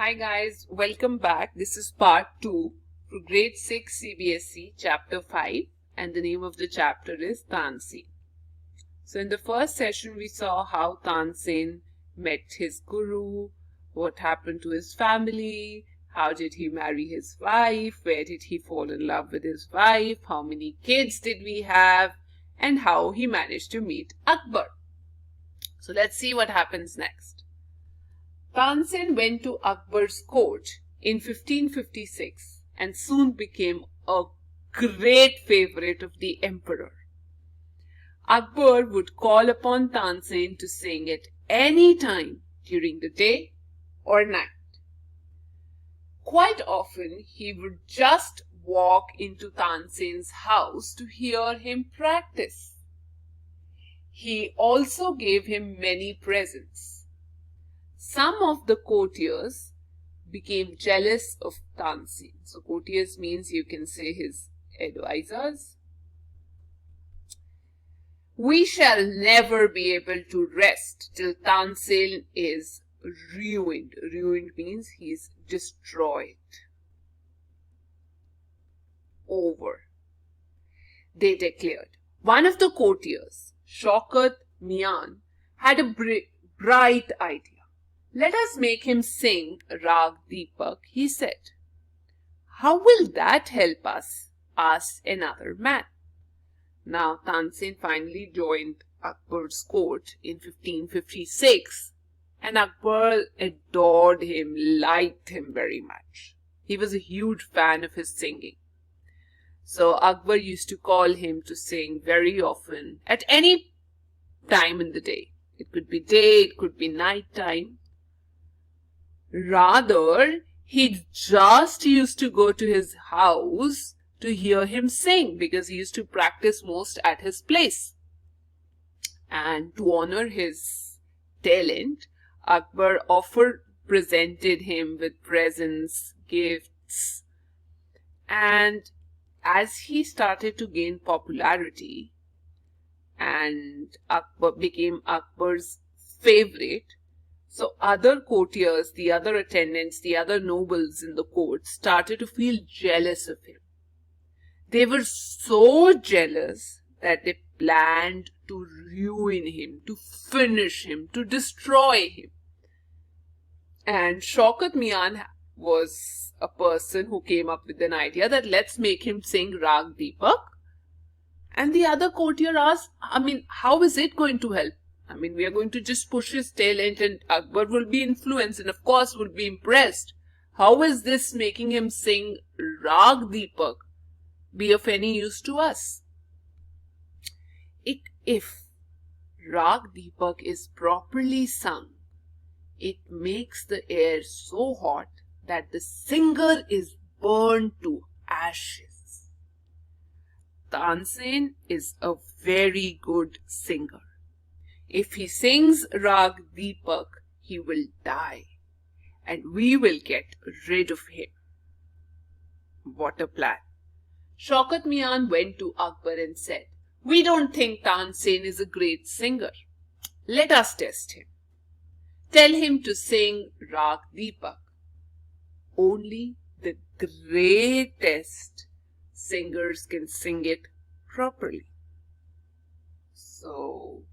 Hi guys, welcome back. This is part 2 for grade 6 CBSE chapter 5 and the name of the chapter is Tansen. So in the first session we saw how Tansen met his guru, what happened to his family, how did he marry his wife, where did he fall in love with his wife, how many kids did we have, and how he managed to meet Akbar. So let's see what happens next. Tansen went to Akbar's court in 1556 and soon became a great favorite of the emperor. Akbar would call upon Tansen to sing at any time during the day or night. Quite often he would just walk into Tansen's house to hear him practice. He also gave him many presents. Some of the courtiers became jealous of Tansen. So courtiers means you can say his advisors. We shall never be able to rest till Tansen is ruined. Ruined means he is destroyed. Over, they declared. One of the courtiers, Shaukat Mian, had a bright idea. Let us make him sing Rag Deepak, he said. How will that help us? Asked another man. Now Tansen finally joined Akbar's court in 1556 and Akbar adored him, liked him very much. He was a huge fan of his singing. So Akbar used to call him to sing very often at any time in the day. It could be day, it could be night time. Rather, he just used to go to his house to hear him sing because he used to practice most at his place. And to honor his talent, Akbar often presented him with presents, gifts. And as he started to gain popularity and Akbar became Akbar's favorite, so other courtiers, the other attendants, the other nobles in the court started to feel jealous of him. They were so jealous that they planned to ruin him, to finish him, to destroy him. And Shaukat Mian was a person who came up with an idea that let's make him sing Rag Deepak. And the other courtier asked, how is it going to help? We are going to just push his talent and Akbar will be influenced and of course will be impressed. How is this making him sing Rag Deepak be of any use to us? If Rag Deepak is properly sung, it makes the air so hot that the singer is burned to ashes. Tansen is a very good singer. If he sings Rag Deepak, he will die and we will get rid of him. What a plan. Shaukat Mian went to Akbar and said, we don't think Tansen is a great singer. Let us test him. Tell him to sing Rag Deepak. Only the greatest singers can sing it properly. So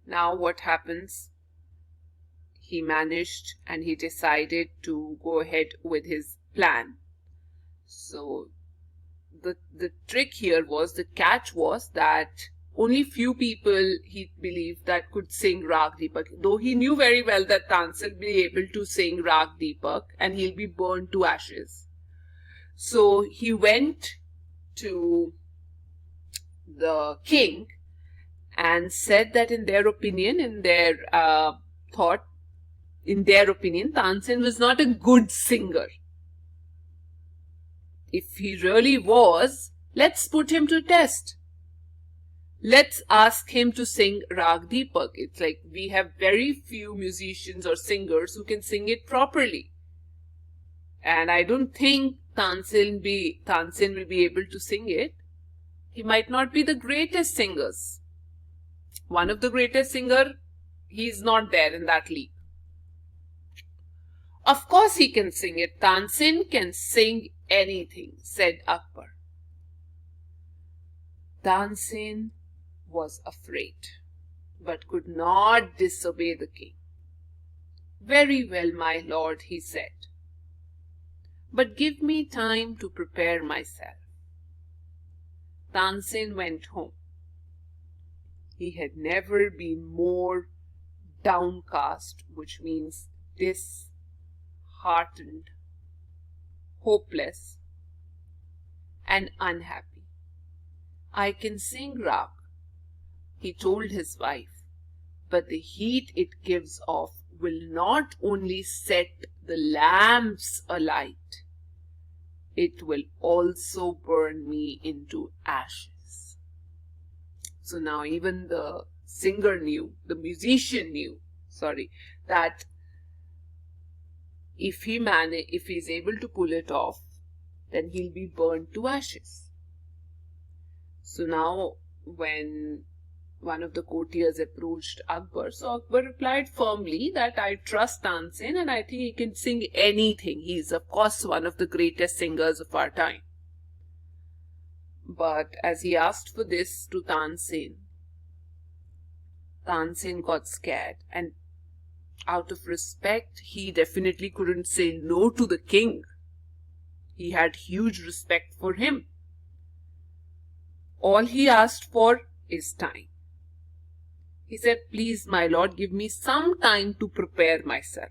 now what happens? He managed and he decided to go ahead with his plan. So the trick here was, the catch was that only few people he believed that could sing Rag Deepak. Though he knew very well that Tansen will be able to sing Rag Deepak and he'll be burned to ashes. So he went to the king and said that in their opinion, Tansen was not a good singer. If he really was, let's put him to test. Let's ask him to sing Rag Deepak. It's like we have very few musicians or singers who can sing it properly. And I don't think Tansen will be able to sing it. He might not be the greatest singers. One of the greatest singer, he is not there in that league. Of course he can sing it. Tansen can sing anything, said Akbar. Tansen was afraid, but could not disobey the king. Very well, my lord, he said, but give me time to prepare myself. Tansen went home. He had never been more downcast, which means disheartened, hopeless, and unhappy. I can sing rag, he told his wife, but the heat it gives off will not only set the lamps alight, it will also burn me into ashes. So now even the musician knew, that if he's able to pull it off, then he'll be burned to ashes. So now when one of the courtiers approached Akbar, so Akbar replied firmly that I trust Tansen and I think he can sing anything. He is of course one of the greatest singers of our time. But as he asked for this to Tansen, Tansen got scared, and out of respect, he definitely couldn't say no to the king. He had huge respect for him. All he asked for is time. He said, please, my lord, give me some time to prepare myself.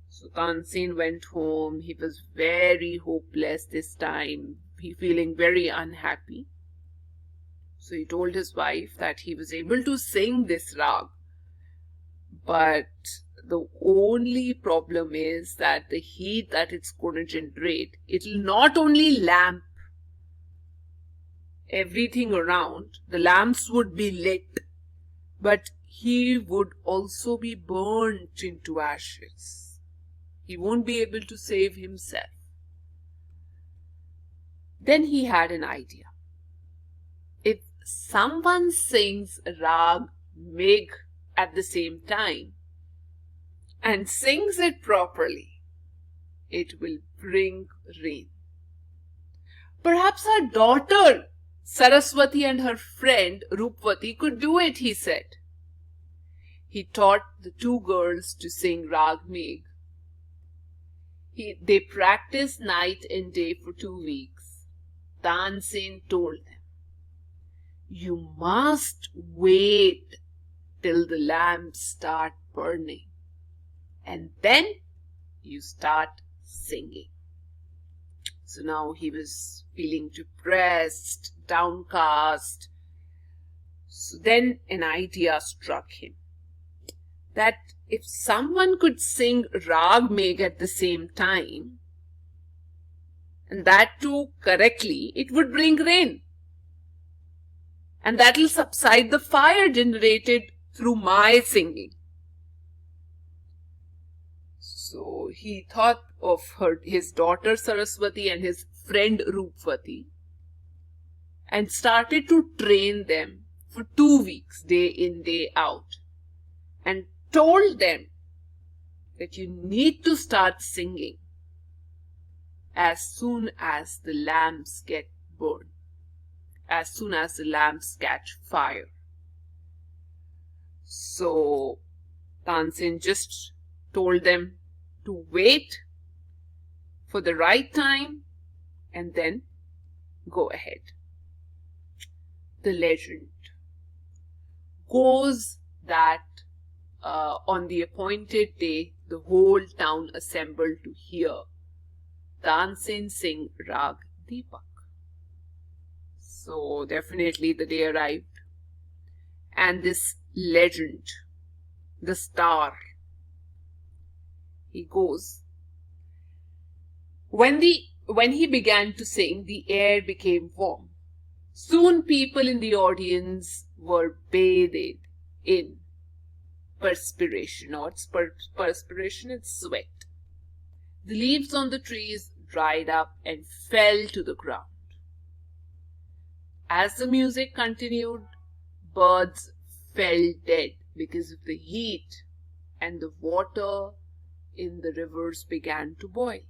So Tansen went home. He was very hopeless this time. He feeling very unhappy. So he told his wife that he was able to sing this rag. But the only problem is that the heat that it's going to generate, it will not only lamp everything around, the lamps would be lit, but he would also be burnt into ashes. He won't be able to save himself. Then he had an idea. If someone sings rag meg at the same time and sings it properly, it will bring rain. Perhaps our daughter Saraswati and her friend Rupvati could do it, he said. He taught the two girls to sing rag meg. They practiced night and day for 2 weeks. Tansen told them, you must wait till the lamps start burning, and then you start singing. So now he was feeling depressed, downcast. So then an idea struck him that if someone could sing rag meg at the same time, and that too correctly, it would bring rain. And that will subside the fire generated through my singing. So he thought of his daughter Saraswati and his friend Rupvati and started to train them for 2 weeks, day in, day out, and told them that you need to start singing as soon as the lamps get burned, as soon as the lamps catch fire. So Tansen just told them to wait for the right time and then go ahead. The legend goes that on the appointed day, the whole town assembled to hear Tansen sing Rag Deepak. So definitely the day arrived, and this legend, the star, he goes. When he began to sing, the air became warm. Soon people in the audience were bathed in perspiration, or perspiration and sweat. The leaves on the trees dried up and fell to the ground. As the music continued, birds fell dead because of the heat, and the water in the rivers began to boil.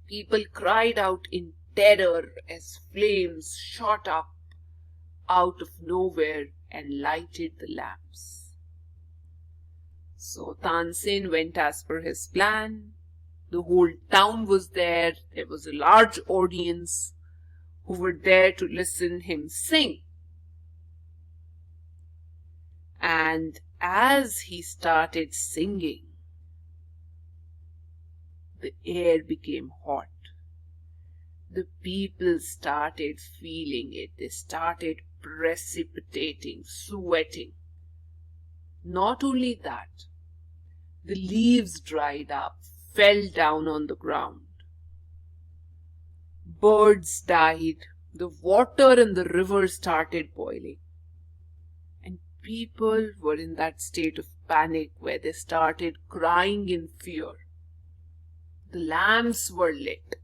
People cried out in terror as flames shot up out of nowhere and lighted the lamps. So Tansen went as per his plan. The whole town was there. There was a large audience who were there to listen him sing. And as he started singing, the air became hot. The people started feeling it. They started precipitating, sweating. Not only that, the leaves dried up, fell down on the ground. Birds died. The water in the river started boiling. And people were in that state of panic where they started crying in fear. The lamps were lit.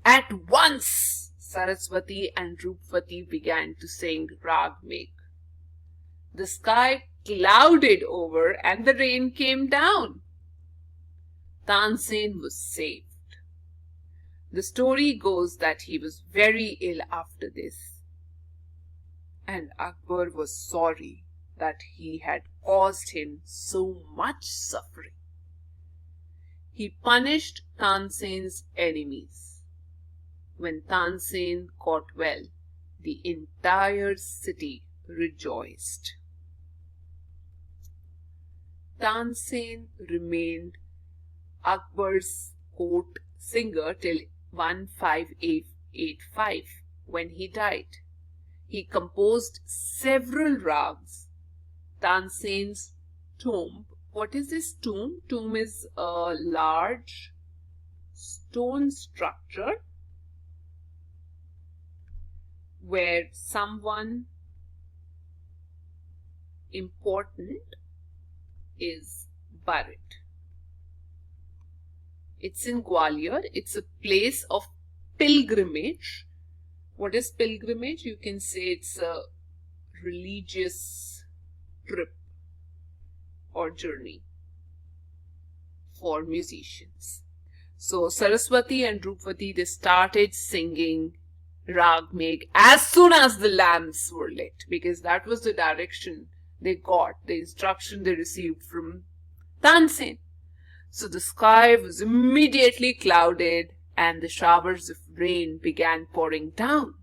At once, Saraswati and Drupvati began to sing Rag Megh. The sky clouded over and the rain came down. Tansen was saved. The story goes that he was very ill after this, and Akbar was sorry that he had caused him so much suffering. He punished Tansen's enemies. When Tansen got well, the entire city rejoiced. Tansen remained Akbar's court singer till 1585 when he died. He composed several rags. Tansen's tomb. What is this tomb? Tomb is a large stone structure where someone important is buried. It's in Gwalior. It's a place of pilgrimage. What is pilgrimage? You can say it's a religious trip or journey for musicians. So Saraswati and Drupvati, they started singing Rag Megh as soon as the lamps were lit, because that was the direction they got, the instruction they received from Tansen. So the sky was immediately clouded and the showers of rain began pouring down.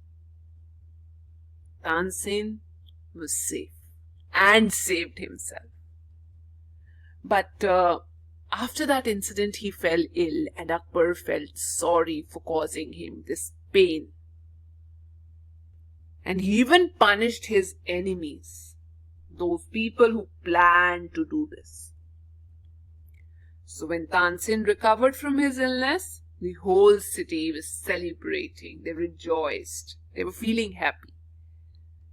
Tansen was safe and saved himself. But after that incident, he fell ill and Akbar felt sorry for causing him this pain. And he even punished his enemies, those people who planned to do this. So when Tansen recovered from his illness, the whole city was celebrating. They rejoiced. They were feeling happy.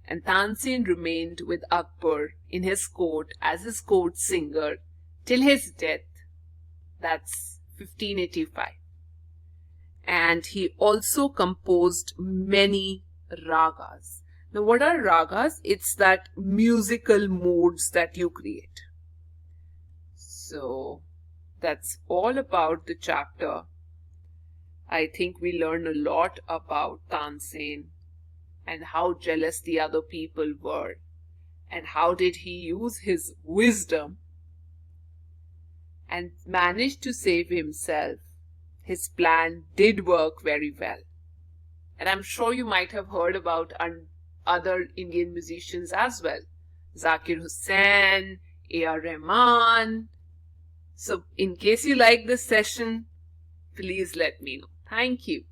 And Tansen remained with Akbar in his court as his court singer till his death. That's 1585. And he also composed many ragas. Now, what are ragas? It's that musical modes that you create. So that's all about the chapter. I think we learned a lot about Tansen and how jealous the other people were, and how did he use his wisdom and managed to save himself. His plan did work very well. And I'm sure you might have heard about other Indian musicians as well. Zakir Hussain, A.R. Rahman. So in case you like this session, please let me know. Thank you.